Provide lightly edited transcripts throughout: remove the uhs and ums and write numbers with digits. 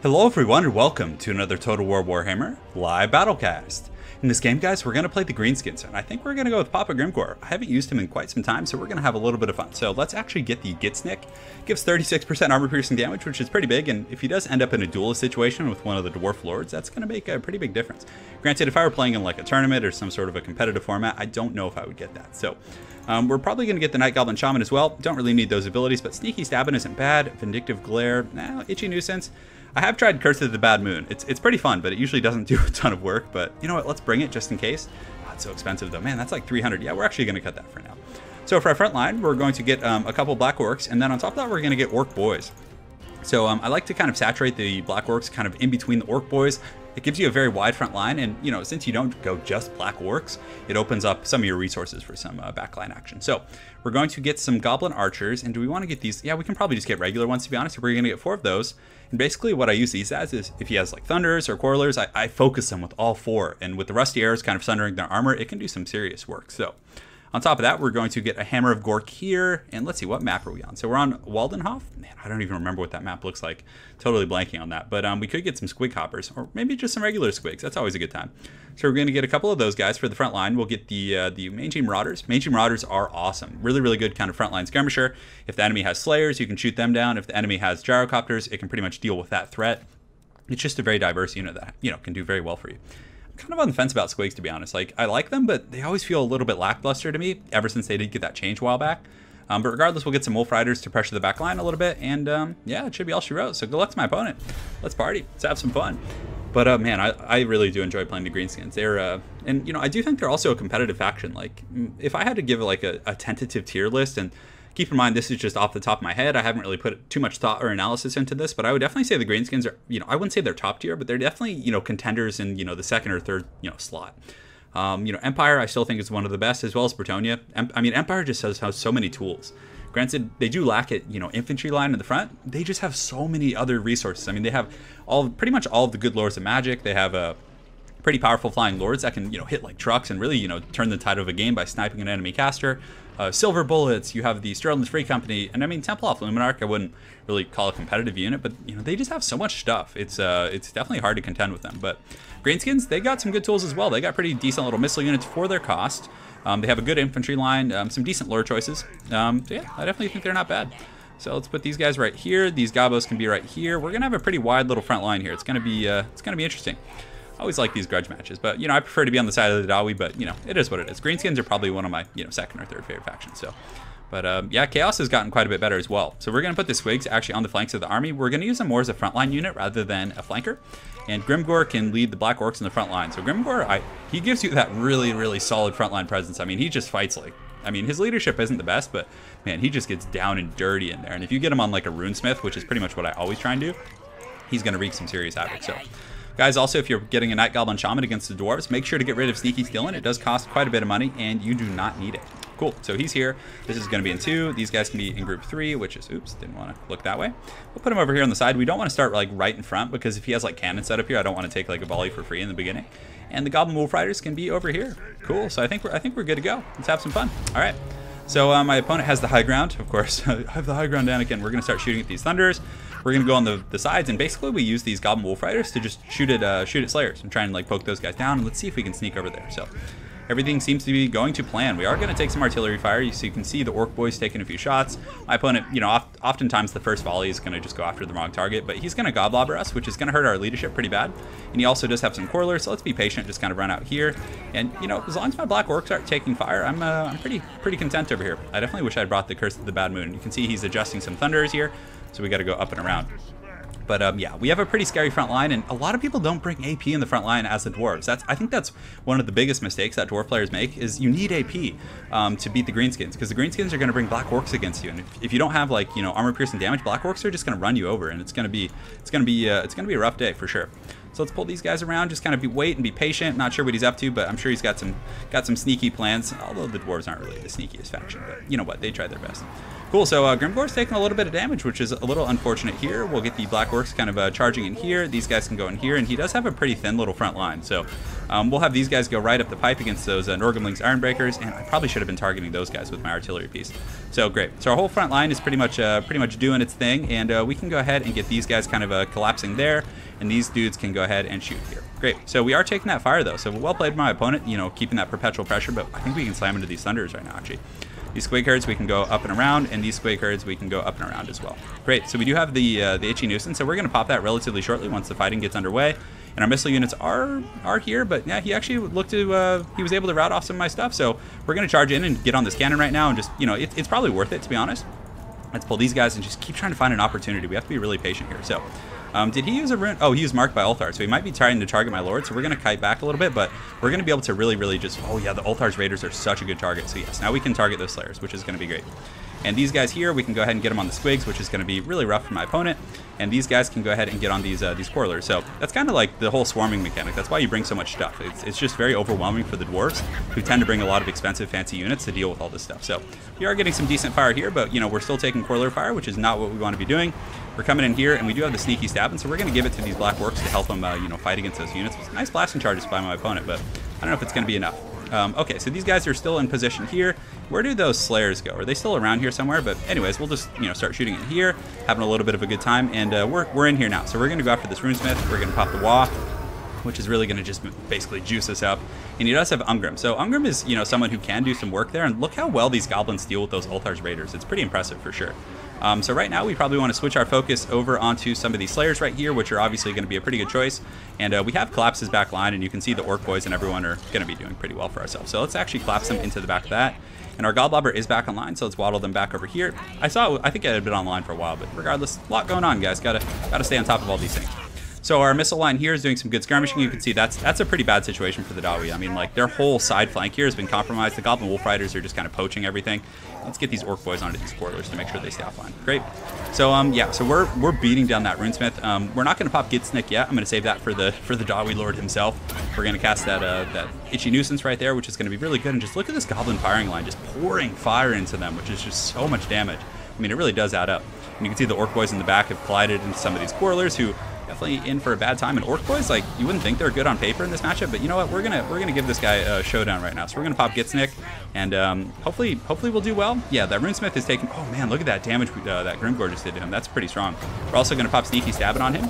Hello everyone and welcome to another Total War Warhammer live BattleCast. In this game, guys, we're going to play the Greenskins, and I think we're going to go with Papa Grimgor. I haven't used him in quite some time, so we're going to have a little bit of fun. So let's actually get the Gitsnick. Gives 36% armor piercing damage, which is pretty big, and if he does end up in a duelist situation with one of the Dwarf Lords, that's going to make a pretty big difference. Granted, if I were playing in like a tournament or some sort of a competitive format, I don't know if I would get that. So we're probably going to get the Night Goblin Shaman as well. Don't really need those abilities, but Sneaky Stabbing isn't bad. Vindictive Glare, Itchy Nuisance. I have tried Curse of the Bad Moon. It's pretty fun, but it usually doesn't do a ton of work. But you know what? Let's bring it just in case. Oh, it's so expensive though. Man, that's like 300. Yeah, we're actually going to cut that for now. So for our front line, we're going to get a couple Black Orcs, and then on top of that, we're going to get Orc Boys. So I like to kind of saturate the Black Orcs kind of in between the Orc Boys. It gives you a very wide front line, and you know, since you don't go just Black Orcs, it opens up some of your resources for some backline action. So we're going to get some Goblin Archers, and do we want to get these? Yeah, we can probably just get regular ones, to be honest. We're going to get 4 of those. And basically what I use these as is if he has like Thunders or Quarrelers, I focus them with all 4. And with the Rusty Arrows kind of sundering their armor, it can do some serious work. So on top of that, we're going to get a Hammer of Gork here. And let's see, what map are we on? So we're on Waldenhof. Man, I don't even remember what that map looks like. Totally blanking on that. But we could get some Squig Hoppers, or maybe just some regular Squigs. That's always a good time. So we're going to get a couple of those guys for the front line. We'll get the Mangy Marauders. Mangy Marauders are awesome. Really, really good kind of frontline skirmisher. If the enemy has Slayers, you can shoot them down. If the enemy has Gyrocopters, it can pretty much deal with that threat. It's just a very diverse unit that, you know, can do very well for you. Kind of on the fence about Squigs, to be honest. Like, I like them, but they always feel a little bit lackluster to me ever since they did get that change a while back. But regardless, we'll get some Wolf Riders to pressure the back line a little bit, and yeah, it should be all she wrote. So good luck to my opponent. Let's party. Let's have some fun. But man, I really do enjoy playing the Greenskins. They're and you know, I do think they're also a competitive faction. Like, if I had to give like a tentative tier list, and keep in mind this is just off the top of my head, I haven't really put too much thought or analysis into this, but I would definitely say the Greenskins are, you know, I wouldn't say they're top tier, but they're definitely, you know, contenders in, you know, the second or third, you know, slot. You know, Empire I still think is one of the best, as well as Bretonnia. I mean, Empire just has so many tools. Granted, they do lack it, you know, infantry line in the front. They just have so many other resources. I mean, they have pretty much all of the good lords of magic. They have pretty powerful flying lords that can, you know, hit like trucks and really, you know, turn the tide of a game by sniping an enemy caster. Silver Bullets, you have the Sterling's Free Company, and I mean, Templeoff Luminarch I wouldn't really call a competitive unit, but you know, they just have so much stuff. It's definitely hard to contend with them. But Greenskins, they got some good tools as well. They got pretty decent little missile units for their cost. They have a good infantry line, some decent lore choices. So yeah, I definitely think they're not bad. So let's put these guys right here. These Gobos can be right here. We're gonna have a pretty wide little front line here. It's gonna be interesting. I always like these grudge matches, but you know, I prefer to be on the side of the Dawi, but you know, it is what it is. Greenskins are probably one of my, you know, second or third favorite factions. So, but yeah, Chaos has gotten quite a bit better as well. So we're gonna put the Squigs actually on the flanks of the army. We're gonna use them more as a frontline unit rather than a flanker. And Grimgor can lead the Black Orcs in the front line. So Grimgor, he gives you that really, really solid frontline presence. I mean, he just fights like, I mean, his leadership isn't the best, but man, he just gets down and dirty in there. And if you get him on like a Runesmith, which is pretty much what I always try and do, he's gonna wreak some serious havoc. So. Guys, also, if you're getting a Night Goblin Shaman against the Dwarves, make sure to get rid of Sneaky Stealing. It does cost quite a bit of money, and you do not need it. Cool, so he's here. This is going to be in 2. These guys can be in group 3, which is, oops, didn't want to look that way. We'll put him over here on the side. We don't want to start like right in front, because if he has like cannon set up here, I don't want to take like a volley for free in the beginning. And the Goblin Wolf Riders can be over here. Cool, so I think we're good to go. Let's have some fun. All right. So my opponent has the high ground, of course. I have the high ground down again. We're going to start shooting at these Thunders. We're going to go on the sides, and basically we use these Goblin Wolf Riders to just shoot at Slayers and try and like poke those guys down. And let's see if we can sneak over there. So everything seems to be going to plan. We are going to take some artillery fire. So you can see the Orc Boys taking a few shots. My opponent, you know, oftentimes the first volley is going to just go after the wrong target, but he's going to Goblobber us, which is going to hurt our leadership pretty bad. And he also does have some Quarrelers, so let's be patient, just kind of run out here. And you know, as long as my Black Orcs aren't taking fire, I'm pretty content over here. I definitely wish I had brought the Curse of the Bad Moon. You can see he's adjusting some Thunders here, so we got to go up and around. But yeah, we have a pretty scary front line, and a lot of people don't bring AP in the front line as the Dwarves. I think that's one of the biggest mistakes that Dwarf players make, is you need AP to beat the Greenskins, because the Greenskins are going to bring Black Orcs against you, and if you don't have like, you know, armor piercing damage, Black Orcs are just going to run you over, and it's going to be a rough day for sure. So let's pull these guys around, just kind of wait and be patient. Not sure what he's up to, but I'm sure he's got some sneaky plans. Although the dwarves aren't really the sneakiest faction, but you know what? They tried their best. Cool, so Grimgore's taking a little bit of damage, which is a little unfortunate here. We'll get the Black Orcs kind of charging in here. These guys can go in here, and he does have a pretty thin little front line. So we'll have these guys go right up the pipe against those Norgumlings Ironbreakers, and I probably should have been targeting those guys with my artillery piece. So great. So our whole front line is pretty much doing its thing, and we can go ahead and get these guys kind of collapsing there, and these dudes can go ahead and shoot here. Great. So we are taking that fire, though. So well played by my opponent, you know, keeping that perpetual pressure, but I think we can slam into these Thunders right now, actually. These Squig Herds we can go up and around, and these Squig Herds we can go up and around as well. Great, so we do have the Itchy Nuisance, so we're going to pop that relatively shortly once the fighting gets underway. And our missile units are here, but yeah, he actually looked to, he was able to rout off some of my stuff, so we're going to charge in and get on this cannon right now, and just, you know, it's probably worth it, to be honest. Let's pull these guys and just keep trying to find an opportunity. We have to be really patient here, so... did he use a rune? Oh, he used Marked by Ulthar, so he might be trying to target my Lord, so we're going to kite back a little bit, but we're going to be able to really just... Oh yeah, the Ulthar's Raiders are such a good target, so yes, now we can target those Slayers, which is going to be great. And these guys here, we can go ahead and get them on the Squigs, which is going to be really rough for my opponent, and these guys can go ahead and get on these Quarrelers. So that's kind of like the whole swarming mechanic. That's why you bring so much stuff. It's just very overwhelming for the Dwarves, who tend to bring a lot of expensive, fancy units to deal with all this stuff. So we are getting some decent fire here, but, you know, we're still taking Quarreler fire, which is not what we want to be doing. We're coming in here, and we do have the sneaky stabbing, so we're going to give it to these Black Orcs to help them, you know, fight against those units. Nice blasting charges by my opponent, but I don't know if it's going to be enough. Okay, so these guys are still in position here. Where do those Slayers go? Are they still around here somewhere? But anyways, we'll just, you know, start shooting in here, having a little bit of a good time, and we're in here now. So we're going to go after this Runesmith. We're going to pop the Wah, which is really going to just basically juice us up. And he does have Ungrim. So Ungrim is, you know, someone who can do some work there, and look how well these Goblins deal with those Ulthar's Raiders. It's pretty impressive for sure. So right now we probably want to switch our focus over onto some of these Slayers right here, which are obviously going to be a pretty good choice. And we have Collapse's back line, and you can see the Orc Boys and everyone are going to be doing pretty well for ourselves. So let's actually collapse them into the back of that. And our Godblobber is back online, so let's waddle them back over here. I think it had been online for a while, but regardless, a lot going on, guys. Gotta stay on top of all these things. So our missile line here is doing some good skirmishing. You can see that's a pretty bad situation for the Dawi. I mean, like, their whole side flank here has been compromised. The Goblin Wolf Riders are just kind of poaching everything. Let's get these Orc Boys onto these Quarrelers to make sure they stay offline. Great. So yeah, so we're beating down that Runesmith. We're not going to pop Gitsnick yet. I'm going to save that for the Dawi Lord himself. We're going to cast that Itchy Nuisance right there, which is going to be really good. And just look at this Goblin firing line, just pouring fire into them, which is just so much damage. I mean, it really does add up. And you can see the Orc Boys in the back have collided into some of these Quarrelers who definitely in for a bad time. And Orc Boys, like, you wouldn't think they're good on paper in this matchup, but you know what? We're gonna give this guy a showdown right now. So we're gonna pop Gitsnick, and hopefully we'll do well. Yeah, that Runesmith is taking. Oh man, look at that damage that Grimgore just did to him. That's pretty strong. We're also gonna pop Sneaky Stabbing on him,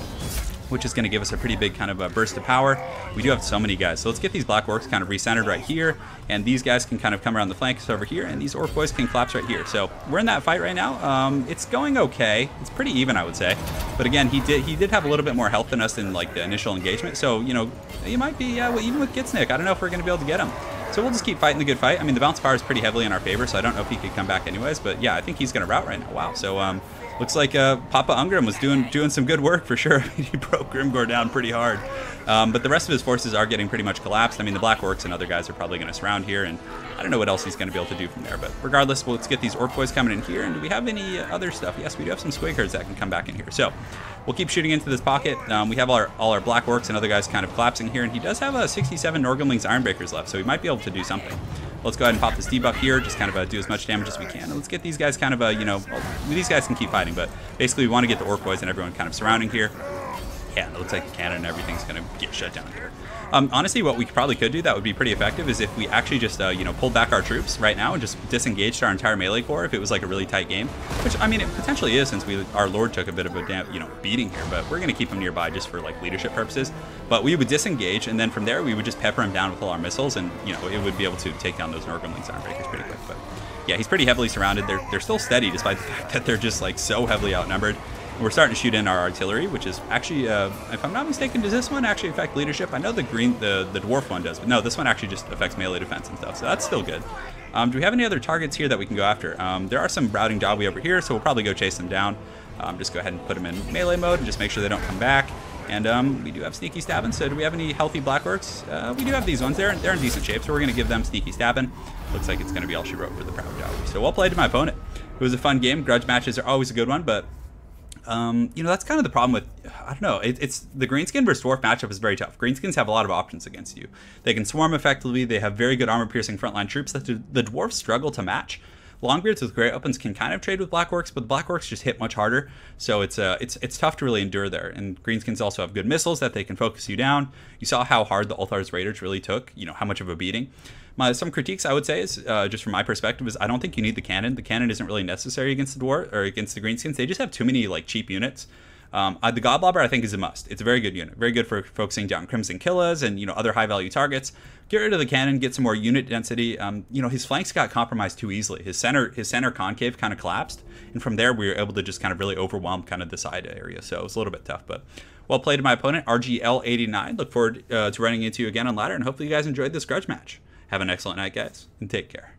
which is going to give us a pretty big kind of a burst of power. We do have so many guys. So let's get these Black Orcs kind of recentered right here, and these guys can kind of come around the flanks over here, and these Orc Boys can collapse right here. So we're in that fight right now. It's going okay. It's pretty even, I would say. But again, he did have a little bit more health than us in like the initial engagement. So, you know, he might be, well, even with Gitsnick, I don't know if we're going to be able to get him. So we'll just keep fighting the good fight. I mean, the bounce fire is pretty heavily in our favor, so I don't know if he could come back anyways. But yeah, I think he's going to rout right now. Wow. So, looks like Papa Ungrim was doing some good work for sure. He broke Grimgore down pretty hard. But the rest of his forces are getting pretty much collapsed. I mean, the Black Orcs and other guys are probably going to surround here, and I don't know what else he's going to be able to do from there. But regardless, let's get these Orc Boys coming in here. And do we have any other stuff? Yes, we do have some Squig Herds that can come back in here. So we'll keep shooting into this pocket. We have all our Black Orcs and other guys kind of collapsing here, and he does have 67 Norgumlings Ironbreakers left, so he might be able to do something. Let's go ahead and pop this debuff here, just kind of do as much damage as we can. And let's get these guys kind of, you know, well, these guys can keep fighting, but basically we want to get the Orc Boys and everyone kind of surrounding here. Yeah, it looks like the cannon and everything's going to get shut down here. Honestly, what we probably could do that would be pretty effective is if we actually just, you know, pulled back our troops right now and just disengaged our entire melee corps if it was like a really tight game. Which, I mean, it potentially is since our Lord took a bit of a beating here, but we're going to keep him nearby just for, like, leadership purposes. But we would disengage, and then from there we would just pepper him down with all our missiles, and, you know, it would be able to take down those Norgumlings Ironbreakers pretty quick. But yeah, he's pretty heavily surrounded. They're still steady despite the fact that they're just, like, so heavily outnumbered. We're starting to shoot in our artillery, which is actually, if I'm not mistaken, does this one actually affect leadership? I know the dwarf one does, but no, this one actually just affects melee defense and stuff, so that's still good. Do we have any other targets here that we can go after? There are some routing Dawi over here, so we'll probably go chase them down. Just go ahead and put them in melee mode and just make sure they don't come back. And we do have Sneaky Stabbing, so do we have any healthy Black Orcs? We do have these ones. They're in decent shape, so we're going to give them Sneaky Stabbing. Looks like it's going to be all she wrote for the proud Dawi. So well played to my opponent. It was a fun game. Grudge matches are always a good one, but You know, that's kind of the problem with, I don't know, it's the Greenskin versus Dwarf matchup is very tough. Greenskins have a lot of options against you. They can swarm effectively, they have very good armor-piercing frontline troops that the Dwarfs struggle to match. Longbeards with great weapons can kind of trade with Black Orcs, but the Black Orcs just hit much harder, so it's tough to really endure there. And Greenskins also have good missiles that they can focus you down. You saw how hard the Ulthar's Raiders really took, you know, how much of a beating. Some critiques I would say is, just from my perspective, is I don't think you need the cannon. The cannon isn't really necessary against the Dwarf or against the Greenskins. They just have too many like cheap units. The Godlobber I think is a must. It's a very good unit, very good for focusing down Crimson Killas and, you know, other high value targets. Get rid of the cannon, get some more unit density. You know, his flanks got compromised too easily. His center concave kind of collapsed, and from there we were able to just kind of really overwhelm kind of the side area. So it was a little bit tough, but well played to my opponent, RGL89. Look forward to running into you again on ladder, and hopefully you guys enjoyed this grudge match. Have an excellent night, guys, and take care.